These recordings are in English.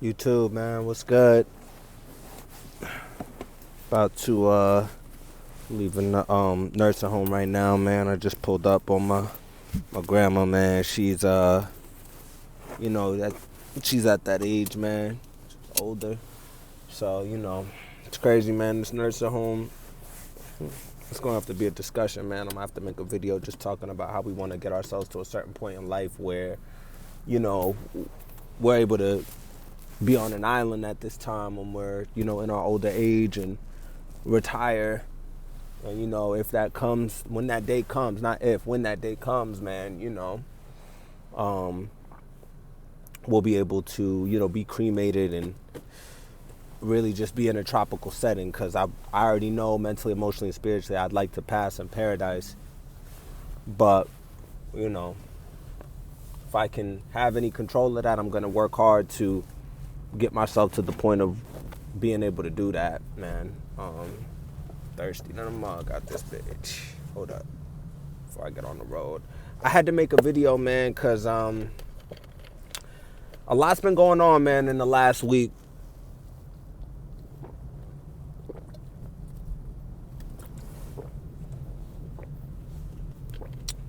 You too, man. What's good? About to leaving the nursing home right now, man. I just pulled up on my grandma, man. She's that she's at that age, man. She's older. So, it's crazy, man. This nursing home, it's gonna have to be a discussion, man. I'm gonna have to make a video just talking about how we want to get ourselves to a certain point in life where, you know, we're able to be on an island at this time when we're, in our older age and retire. And, if that comes, when that day comes, not if, when that day comes, man, um, we'll be able to, be cremated and really just be in a tropical setting. Because I already know mentally, emotionally, and spiritually I'd like to pass in paradise. But, if I can have any control of that, I'm going to work hard to get myself to the point of being able to do that, man. Thirsty than a mug out this bitch. Hold up, before I get on the road. I had to make a video, man, because a lot's been going on, man, in the last week.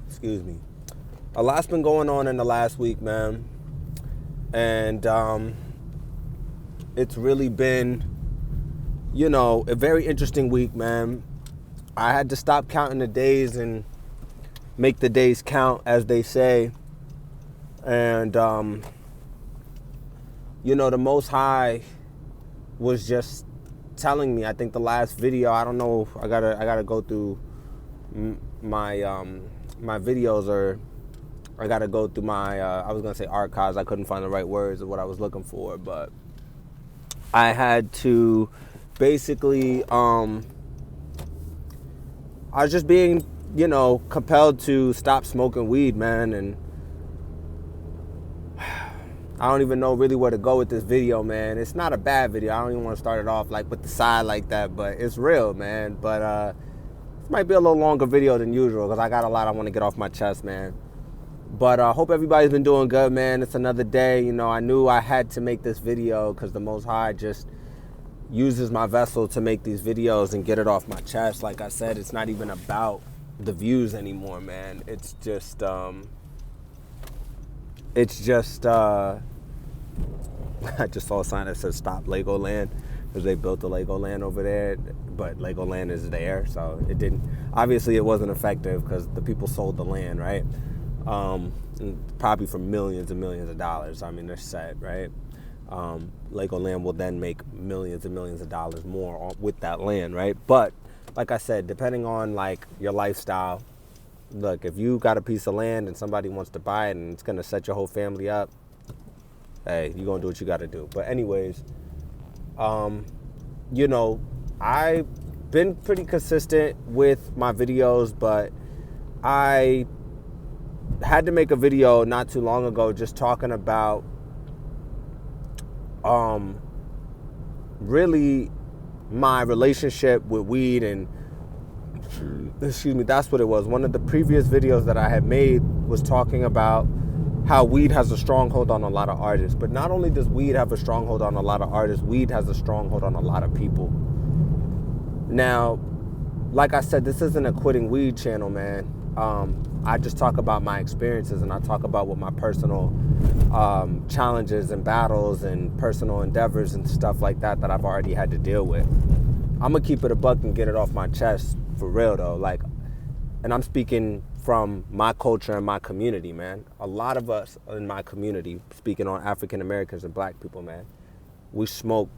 Excuse me. A lot's been going on in the last week, man. And it's really been, a very interesting week, man. I had to stop counting the days and make the days count, as they say. And, the Most High was just telling me, I think the last video, I don't know, I gotta go through my my videos, or I gotta go through my, I was gonna say archives, I couldn't find the right words of what I was looking for, but I had to basically, I was just being, compelled to stop smoking weed, man. And I don't even know really where to go with this video, man. It's not a bad video. I don't even want to start it off like with the side like that, but it's real, man. But this might be a little longer video than usual because I got a lot I want to get off my chest, man. But I hope everybody's been doing good, man. It's another day. I knew I had to make this video because the Most High just uses my vessel to make these videos and get it off my chest. Like I said, it's not even about the views anymore, man. It's just I just saw a sign that says stop Legoland because they built the Legoland over there, but Legoland is there, so obviously it wasn't effective because the people sold the land, right? Probably for millions and millions of dollars. I mean, they're set, right? Legoland will then make millions and millions of dollars more with that land, right? But like I said, depending on like your lifestyle, look, if you got a piece of land and somebody wants to buy it and it's gonna set your whole family up, hey, you're gonna do what you gotta do. But anyways, I've been pretty consistent with my videos, but I had to make a video not too long ago just talking about really my relationship with weed. And excuse me, that's what it was. One of the previous videos that I had made was talking about how weed has a stronghold on a lot of artists. But not only does weed have a stronghold on a lot of artists, weed has a stronghold on a lot of people. Now, like I said, this isn't a quitting weed channel, man. I just talk about my experiences, and I talk about what my personal challenges and battles and personal endeavors and stuff like that I've already had to deal with. I'm gonna keep it a buck and get it off my chest for real though. Like, and I'm speaking from my culture and my community, man. A lot of us in my community, speaking on African Americans and black people, man, we smoke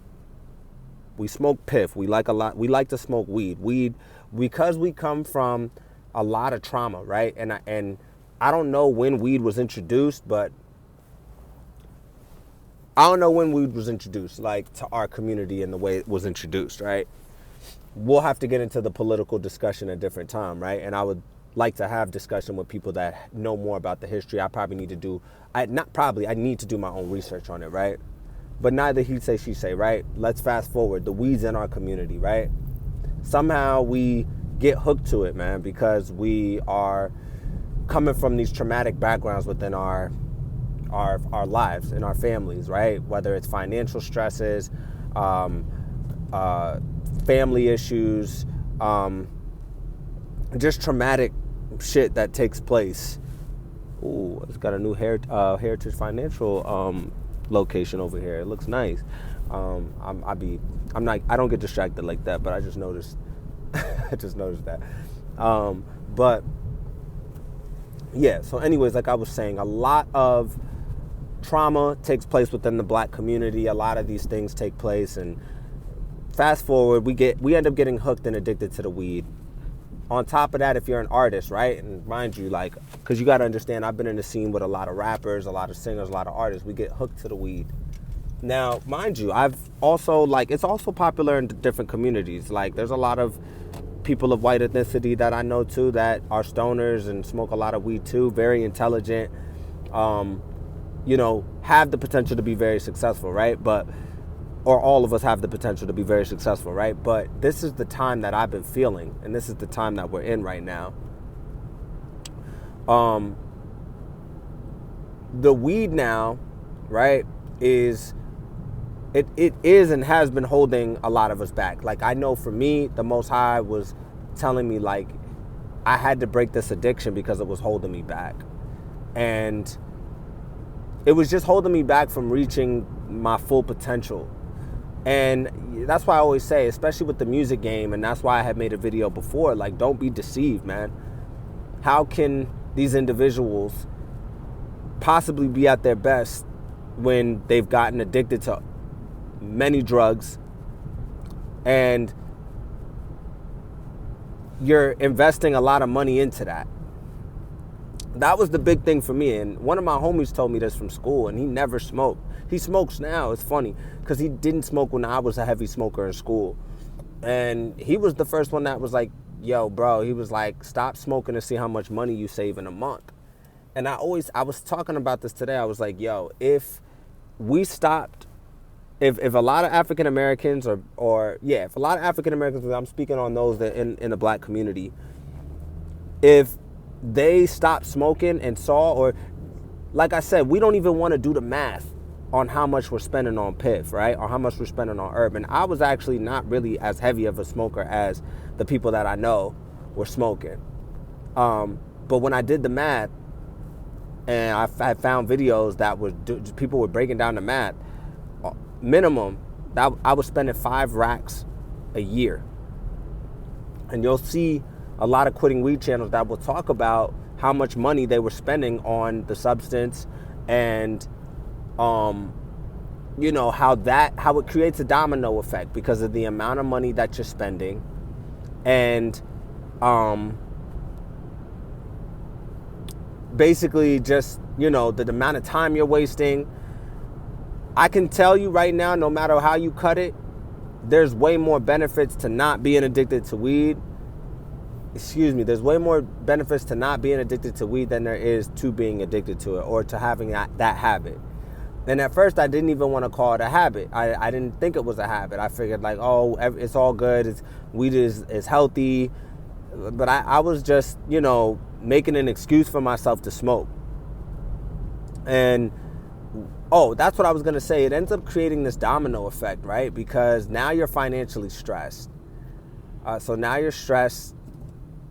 piff. We like to smoke weed. Weed, because we come from a lot of trauma, right? And I don't know when weed was introduced, but I don't know when weed was introduced, like to our community and the way it was introduced, right? We'll have to get into the political discussion at a different time, right? And I would like to have discussion with people that know more about the history. I need to do my own research on it, right? But neither he say, she say, right? Let's fast forward. The weed's in our community, right? Somehow we get hooked to it, man, because we are coming from these traumatic backgrounds within our our lives and our families, right? Whether it's financial stresses, family issues, just traumatic shit that takes place. Ooh, it's got a new Heritage Financial location over here. It looks nice. I don't get distracted like that, but I just noticed. I just noticed that. But yeah. So, anyways, like I was saying, a lot of trauma takes place within the black community. A lot of these things take place, and fast forward, we end up getting hooked and addicted to the weed. On top of that, if you're an artist, right, and mind you, like, because you got to understand, I've been in the scene with a lot of rappers, a lot of singers, a lot of artists. We get hooked to the weed. Now, mind you, I've also, like, it's also popular in different communities. Like, there's a lot of people of white ethnicity that I know, too, that are stoners and smoke a lot of weed, too. Very intelligent, you know, have the potential to be very successful, right? Or all of us have the potential to be very successful, right? But this is the time that I've been feeling, and this is the time that we're in right now. The weed now, right, it is and has been holding a lot of us back. Like, I know for me, the Most High was telling me, like, I had to break this addiction because it was holding me back. And it was just holding me back from reaching my full potential. And that's why I always say, especially with the music game, and that's why I had made a video before, like, don't be deceived, man. How can these individuals possibly be at their best when they've gotten addicted to many drugs and you're investing a lot of money into that? That was the big thing for me. And one of my homies told me this from school, and he never smoked. He smokes now. It's funny because he didn't smoke when I was a heavy smoker in school. And he was the first one that was like, yo, bro, he was like, stop smoking and see how much money you save in a month. And I was talking about this today. I was like, yo, if we stopped, if a lot of African Americans if a lot of African Americans, I'm speaking on those that in the black community, if they stopped smoking and saw, or like I said, we don't even want to do the math on how much we're spending on piff, right? Or how much we're spending on herb. And I was actually not really as heavy of a smoker as the people that I know were smoking. But when I did the math, and I found videos that people were breaking down the math, minimum, that I was spending 5 racks a year. And you'll see a lot of quitting weed channels that will talk about how much money they were spending on the substance, and you know, how it creates a domino effect because of the amount of money that you're spending, and basically just, you know, the amount of time you're wasting. I can tell you right now, no matter how you cut it, there's way more benefits to not being addicted to weed. There's way more benefits to not being addicted to weed than there is to being addicted to it, or to having that habit. And at first, I didn't even want to call it a habit. I didn't think it was a habit. I figured, like, oh, it's all good. Weed is healthy. But I was just, you know, making an excuse for myself to smoke. And, that's what I was going to say. It ends up creating this domino effect, right? Because now you're financially stressed. So now you're stressed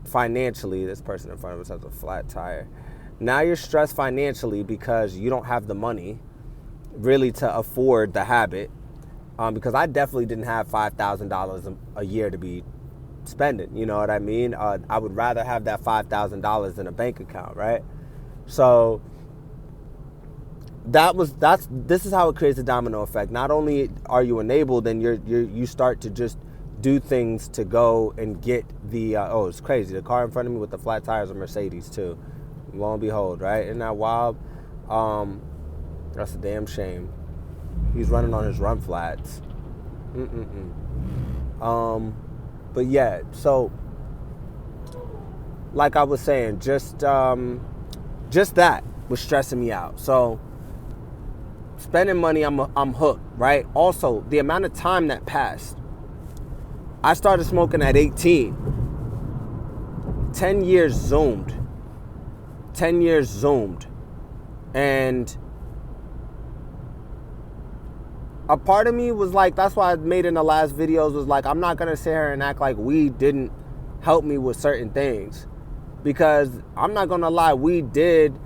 financially. This person in front of us has a flat tire. Now you're stressed financially because you don't have the money really to afford the habit. Because I definitely didn't have $5,000 a year to be spending. You know what I mean? I would rather have that $5,000 in a bank account, right? So this is how it creates a domino effect. Not only are you enabled, and you start to just do things to go and get the it's crazy. The car in front of me with the flat tires is a Mercedes too. Lo and behold, right? Isn't that wild? That's a damn shame. He's running on his run flats. But yeah, so like I was saying, just that was stressing me out. So spending money, I'm hooked, right? Also, the amount of time that passed. I started smoking at 18. 10 years zoomed. And a part of me was like, that's why I made in the last videos, was like, I'm not going to sit here and act like weed didn't help me with certain things. Because I'm not going to lie, weed did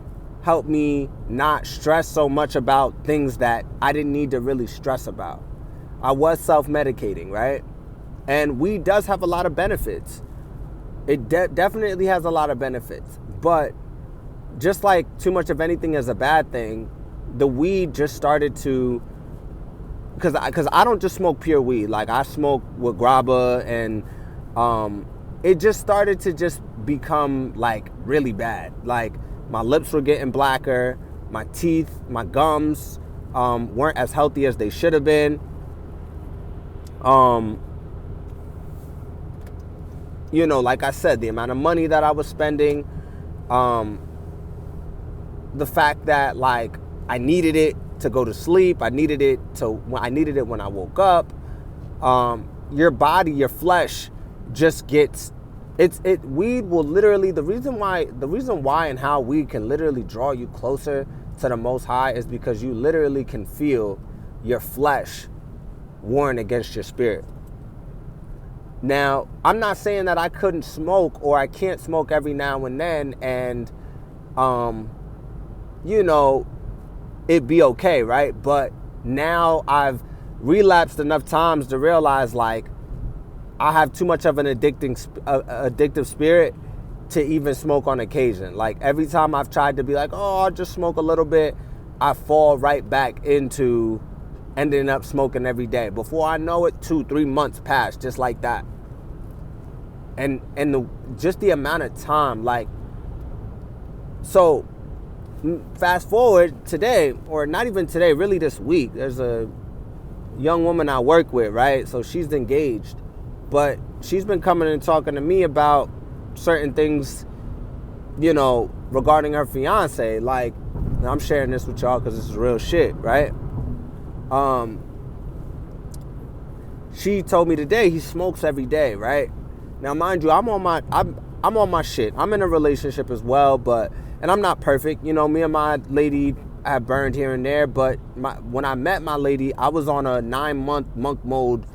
help me not stress so much about things that I didn't need to really stress about. I was self-medicating, right? And weed does have a lot of benefits. It definitely has a lot of benefits. But just like too much of anything is a bad thing, the weed just started to, because I don't just smoke pure weed. Like, I smoke with grabba, and it just started to just become like really bad. Like, my lips were getting blacker, my teeth, my gums weren't as healthy as they should have been. You know, like I said, the amount of money that I was spending, the fact that like I needed it to go to sleep, I needed it when I woke up. Your body, your flesh just gets weed will literally, the reason why and how weed can literally draw you closer to the Most High is because you literally can feel your flesh warring against your spirit. Now, I'm not saying that I couldn't smoke or I can't smoke every now and then and, you know, it'd be okay, right? But now I've relapsed enough times to realize, like, I have too much of an addictive spirit to even smoke on occasion. Like, every time I've tried to be like, oh, I'll just smoke a little bit, I fall right back into ending up smoking every day. Before I know it, 2-3 months pass just like that. And just the amount of time, like, so fast forward today, or not even today, really this week, there's a young woman I work with, right? So she's engaged, but she's been coming and talking to me about certain things, you know, regarding her fiance. Like, I'm sharing this with y'all because this is real shit, right? She told me today he smokes every day, right? Now, mind you, I'm on my shit. I'm in a relationship as well, and I'm not perfect. You know, me and my lady have burned here and there, but when I met my lady, I was on a 9-month monk mode,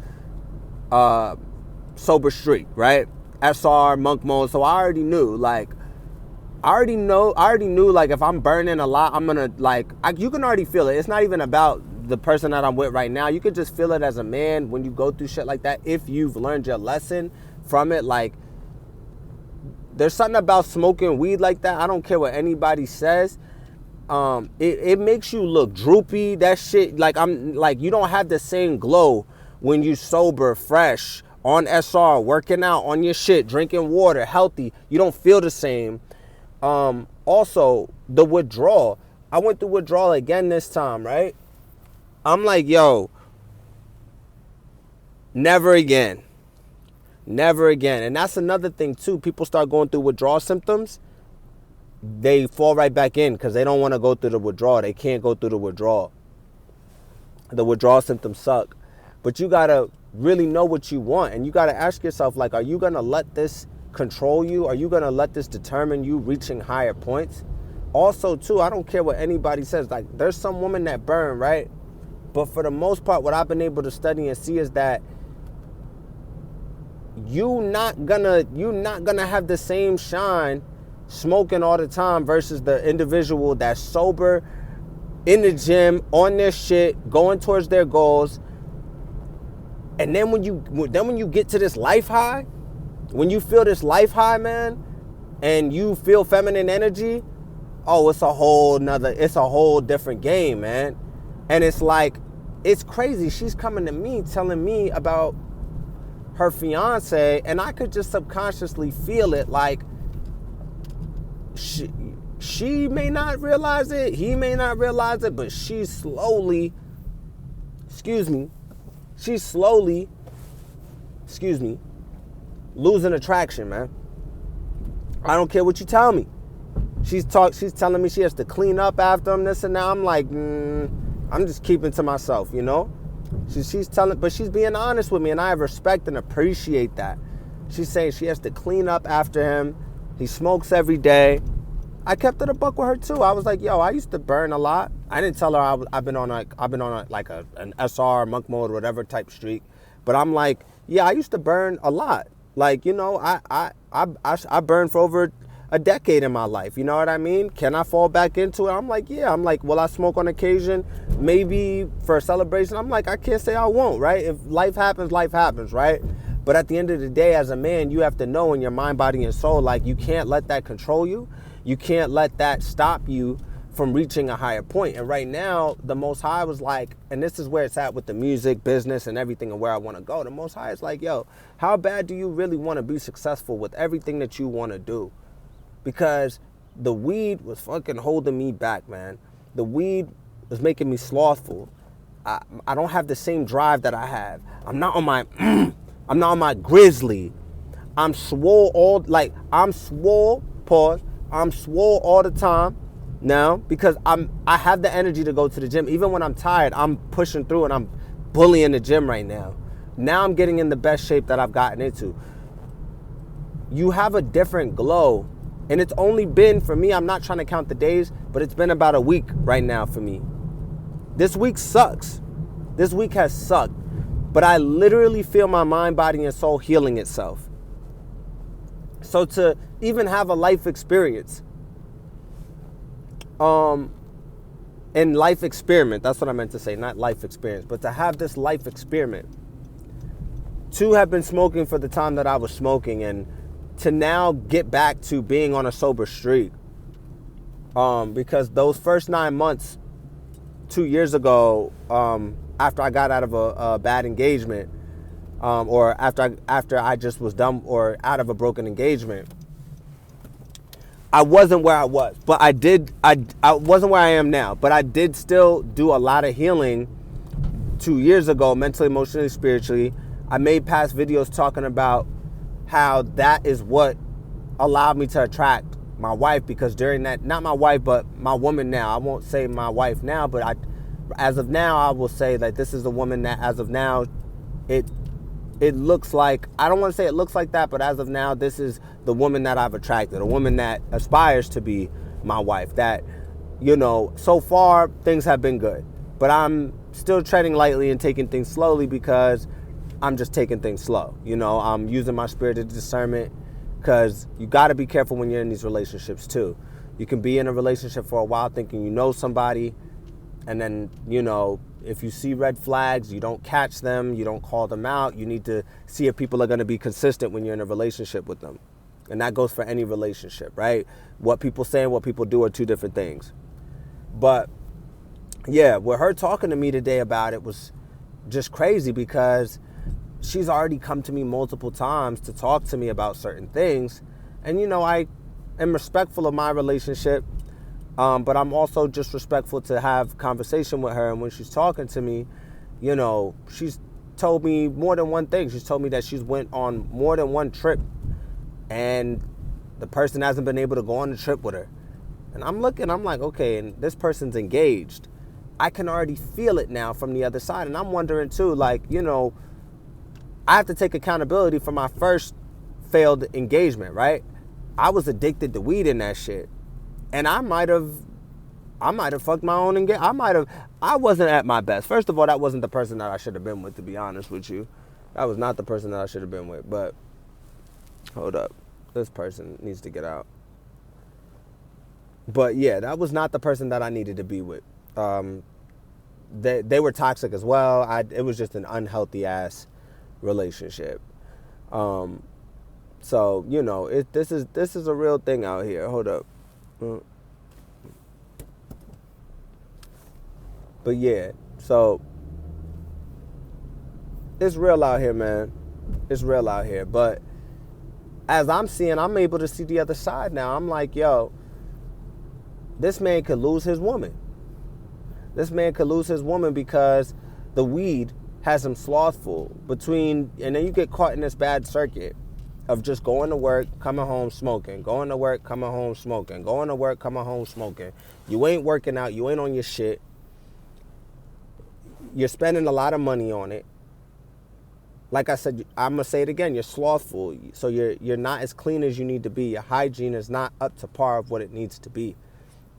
sober streak, right? SR, monk mode. So I already knew, like, like, if I'm burning a lot, I'm gonna, like, you can already feel it. It's not even about the person that I'm with right now. You could just feel it as a man when you go through shit like that. If you've learned your lesson from it, like, there's something about smoking weed like that. I don't care what anybody says. It makes you look droopy. That shit, like, you don't have the same glow when you sober, fresh, on SR, working out, on your shit, drinking water, healthy. You don't feel the same. Also, the withdrawal. I went through withdrawal again this time, right? I'm like, yo, never again. Never again. And that's another thing, too. People start going through withdrawal symptoms. They fall right back in because they don't want to go through the withdrawal. They can't go through the withdrawal. The withdrawal symptoms suck. But you got to really know what you want. And you got to ask yourself, like, are you going to let this control you? Are you going to let this determine you reaching higher points? Also, too, I don't care what anybody says. Like, there's some women that burn, right? But for the most part, what I've been able to study and see is that you're not gonna have the same shine smoking all the time versus the individual that's sober, in the gym, on their shit, going towards their goals. And then when you get to this life high, when you feel this life high, man, and you feel feminine energy, oh, it's a whole different game, man. And it's like, it's crazy. She's coming to me telling me about her fiance, and I could just subconsciously feel it. Like, she may not realize it, he may not realize it, but she's slowly losing attraction, man. I don't care what you tell me. She's telling me she has to clean up after him, this and that. I'm like, I'm just keeping to myself, you know? But she's being honest with me, and I respect and appreciate that. She's saying she has to clean up after him. He smokes every day. I kept it a buck with her too. I was like, yo, I used to burn a lot. I didn't tell her I've been on an SR, monk mode, whatever type streak. But I'm like, yeah, I used to burn a lot. Like, you know, I burned for over a decade in my life. You know what I mean? Can I fall back into it? I'm like, yeah. I'm like, will I smoke on occasion? Maybe for a celebration. I'm like, I can't say I won't, right? If life happens, right? But at the end of the day, as a man, you have to know in your mind, body, and soul, like, you can't let that control you. You can't let that stop you from reaching a higher point. And right now, the Most High was like, and this is where it's at with the music, business, and everything, and where I want to go. The Most High is like, yo, how bad do you really want to be successful with everything that you want to do? Because the weed was fucking holding me back, man. The weed was making me slothful. I don't have the same drive that I have. I'm not on my grizzly. I'm swole I'm swole all the time now because I have the energy to go to the gym. Even when I'm tired, I'm pushing through and I'm bullying the gym right now. Now I'm getting in the best shape that I've gotten into. You have a different glow. And it's only been, for me, I'm not trying to count the days, but it's been about a week right now for me. This week sucks. This week has sucked. But I literally feel my mind, body, and soul healing itself. So to even have a life experience, and life experiment, that's what I meant to say, not life experience, but to have this life experiment, to have been smoking for the time that I was smoking, and to now get back to being on a sober streak. Because those first 9 months, 2 years ago, after I got out of a bad engagement, or after I just was done or out of a broken engagement, I wasn't where I was. But I wasn't where I am now. But I did still do a lot of healing 2 years ago, mentally, emotionally, spiritually. I made past videos talking about how that is what allowed me to attract my wife, because during that, not my wife, but my woman now. I won't say my wife now, but as of now, I will say that this is the woman that, as of now, it looks like, I don't want to say it looks like that, but as of now, this is the woman that I've attracted, a woman that aspires to be my wife. That, you know, so far, things have been good. But I'm still treading lightly and taking things slowly because I'm just taking things slow. You know, I'm using my spirited discernment, because you got to be careful when you're in these relationships too. You can be in a relationship for a while thinking you know somebody, and then, you know, if you see red flags, you don't catch them, you don't call them out. You need to see if people are going to be consistent when you're in a relationship with them. And that goes for any relationship, right? What people say and what people do are two different things. But yeah, with her talking to me today about it was just crazy, because she's already come to me multiple times to talk to me about certain things. And, you know, I am respectful of my relationship, but I'm also just respectful to have conversation with her. And when she's talking to me, you know, she's told me more than one thing. She's told me that she's went on more than one trip and the person hasn't been able to go on the trip with her. And I'm looking, I'm like, okay, and this person's engaged. I can already feel it now from the other side. And I'm wondering too, like, you know, I have to take accountability for my first failed engagement, right? I was addicted to weed in that shit. And I might have fucked my own engagement. I wasn't at my best. First of all, that wasn't the person that I should have been with, to be honest with you. That was not the person that I should have been with. But hold up. This person needs to get out. But yeah, that was not the person that I needed to be with. They were toxic as well. It was just an unhealthy ass relationship. So, you know, this is a real thing out here. Hold up. But yeah, so it's real out here, man. It's real out here. But as I'm seeing, I'm able to see the other side now. I'm like, yo, this man could lose his woman. This man could lose his woman because the weed has him slothful and then you get caught in this bad circuit of just going to work, coming home smoking, going to work, coming home smoking, going to work, coming home smoking. You ain't working out, you ain't on your shit. You're spending a lot of money on it. Like I said, I'm gonna say it again, you're slothful. So you're not as clean as you need to be. Your hygiene is not up to par of what it needs to be.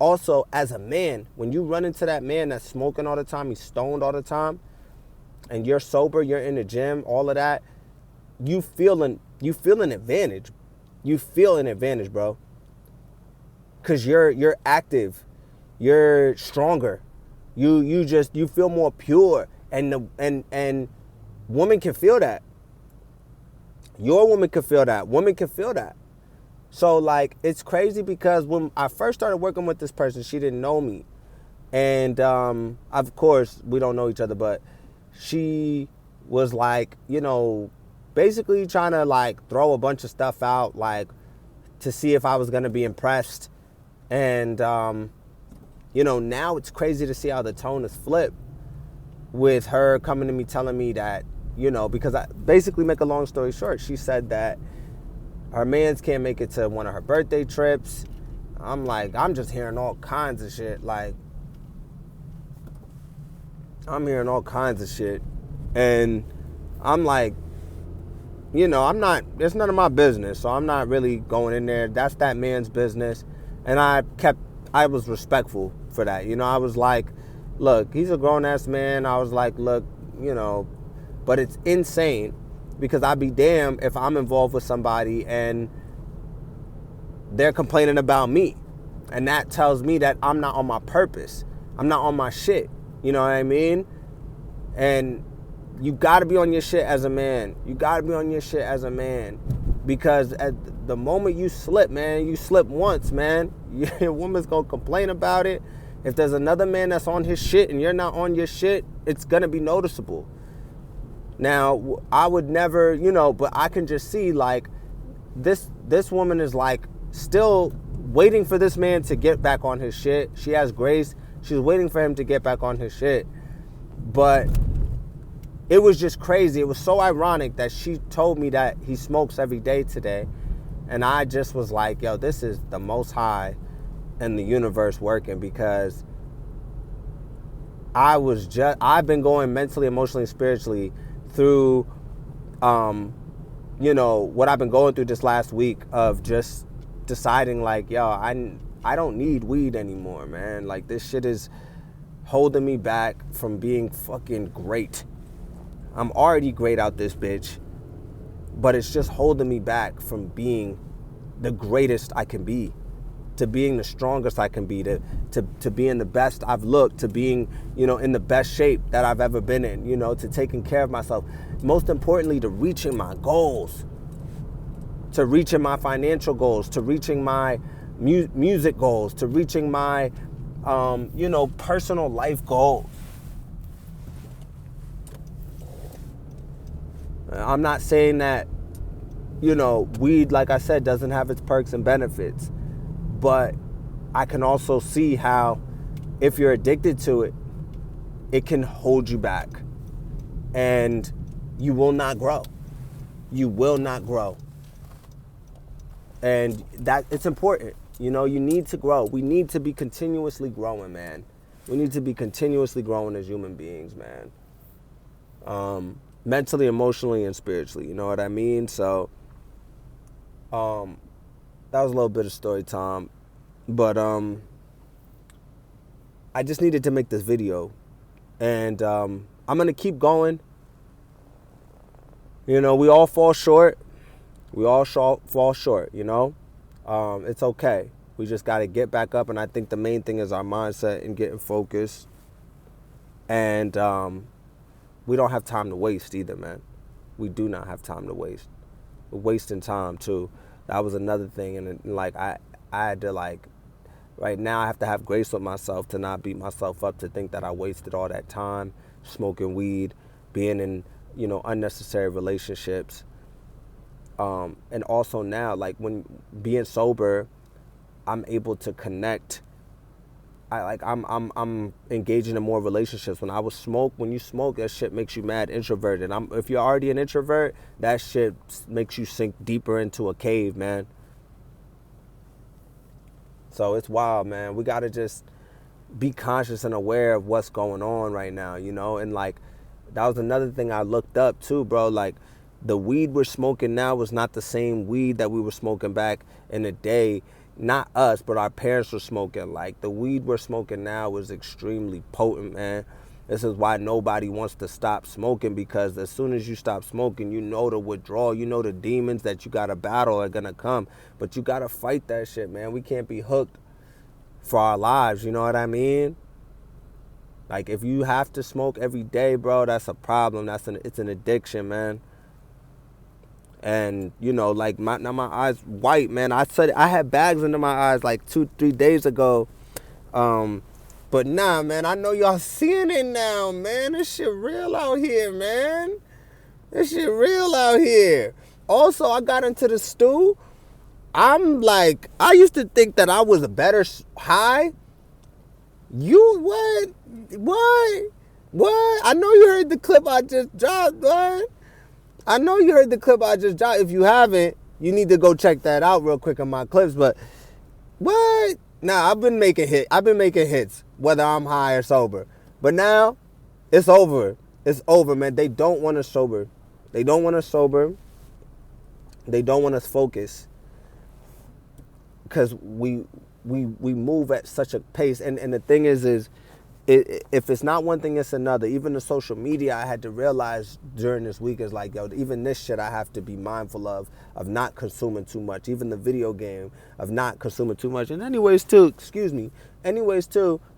also, as a man, when you run into that man that's smoking all the time, he's stoned all the time, and you're sober, you're in the gym, all of that, you feel an advantage. You feel an advantage, bro. Cause you're active, you're stronger, you feel more pure, and women can feel that. Your woman can feel that. Women can feel that. So like, it's crazy because when I first started working with this person, she didn't know me, and of course we don't know each other, but she was like, basically trying to like throw a bunch of stuff out, like to see if I was gonna be impressed. And, now it's crazy to see how the tone is flipped with her coming to me telling me that, because I basically, make a long story short, she said that her mans can't make it to one of her birthday trips. I'm like, I'm just hearing all kinds of shit. Like, I'm hearing all kinds of shit. And I'm like, it's none of my business. So I'm not really going in there. That's that man's business. And I was respectful for that. I was like, look, he's a grown-ass man. I was like, look, but it's insane because I'd be damned if I'm involved with somebody and they're complaining about me. And that tells me that I'm not on my purpose. I'm not on my shit. You know what I mean? And you got to be on your shit as a man. You got to be on your shit as a man. Because at the moment you slip, man, you slip once, man. Your woman's going to complain about it. If there's another man that's on his shit and you're not on your shit, it's going to be noticeable. Now, I would never, but I can just see, like, this woman is, like, still waiting for this man to get back on his shit. She has grace. She's waiting for him to get back on his shit. But it was just crazy. It was so ironic that she told me that he smokes every day today. And I just was like, yo, this is the most high in the universe working, because I've been going mentally, emotionally, spiritually through, what I've been going through this last week of just deciding like, yo, I don't need weed anymore, man. Like, this shit is holding me back from being fucking great. I'm already great out this bitch, but it's just holding me back from being the greatest I can be, to being the strongest I can be, to being the best I've looked, to being, in the best shape that I've ever been in, to taking care of myself. Most importantly, to reaching my goals, to reaching my financial goals, to reaching my music goals, to reaching my, personal life goals. I'm not saying that, weed, like I said, doesn't have its perks and benefits. But I can also see how if you're addicted to it, it can hold you back. And you will not grow. You will not grow. And that it's important. You need to grow. We need to be continuously growing, man. We need to be continuously growing as human beings, man. Mentally, emotionally, and spiritually. You know what I mean? So, that was a little bit of story time. But, I just needed to make this video. And, I'm going to keep going. We all fall short. We all fall short, It's okay. We just got to get back up. And I think the main thing is our mindset and getting focused. And, we don't have time to waste either, man. We do not have time to waste. We're wasting time, too. That was another thing. And, like, I had to, like, right now I have to have grace with myself to not beat myself up, to think that I wasted all that time smoking weed, being in, unnecessary relationships. And also now, like, when being sober, I'm able to connect. I'm engaging in more relationships. When you smoke, that shit makes you mad introverted. If you're already an introvert, that shit makes you sink deeper into a cave, man. So it's wild, man. We gotta just be conscious and aware of what's going on right now, and like, that was another thing I looked up too, bro. Like, the weed we're smoking now was not the same weed that we were smoking back in the day. not us, but our parents were smoking. Like, the weed we're smoking now is extremely potent, man. This is why nobody wants to stop smoking, because as soon as you stop smoking, you know the withdrawal, you know the demons that you got to battle are going to come. But you got to fight that shit, man. We can't be hooked for our lives, you know what I mean? Like, if you have to smoke every day, bro, that's a problem. It's an addiction, man. And, you know, like, now my eyes white, man. I said I had bags under my eyes like 2-3 days ago. But nah, man, I know y'all seeing it now, man. This shit real out here, man. This shit real out here. Also, I got into the stew. I'm like, I used to think that I was a better high. You what? What? I know you heard the clip I just dropped, what? I know you heard the clip I just dropped. If you haven't, you need to go check that out real quick in my clips. But what? Nah, I've been making hits, whether I'm high or sober. But now, it's over. It's over, man. They don't want us sober. They don't want us sober. They don't want us focused. Because we move at such a pace. And the thing is if it's not one thing, it's another. Even the social media, I had to realize during this week is like, yo, even this shit I have to be mindful of not consuming too much. Even the video game, of not consuming too much. And anyways, too,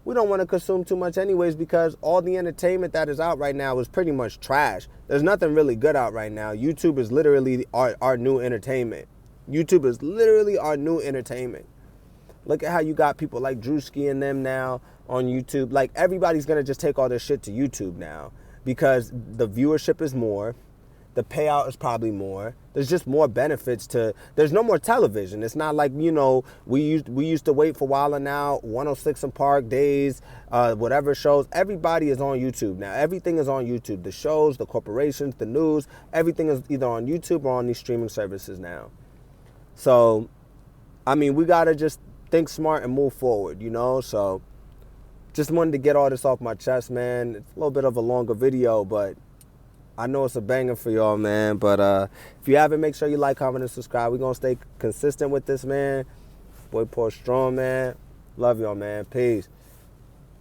we don't want to consume too much anyways, because all the entertainment that is out right now is pretty much trash. There's nothing really good out right now. YouTube is literally our new entertainment. YouTube is literally our new entertainment. Look at how you got people like Drewski and them now on YouTube. Like, everybody's going to just take all their shit to YouTube now, because the viewership is more. The payout is probably more. There's just more benefits to... There's no more television. It's not like, you know, we used to wait for Wild 'N Out, 106 and Park days, whatever shows. Everybody is on YouTube now. Everything is on YouTube. The shows, the corporations, the news, everything is either on YouTube or on these streaming services now. So, I mean, we got to just think smart and move forward, you know? So, just wanted to get all this off my chest, man. It's a little bit of a longer video, but I know it's a banger for y'all, man. But if you haven't, make sure you like, comment, and subscribe. We're going to stay consistent with this, man. Boy, Straun, man. Love y'all, man. Peace.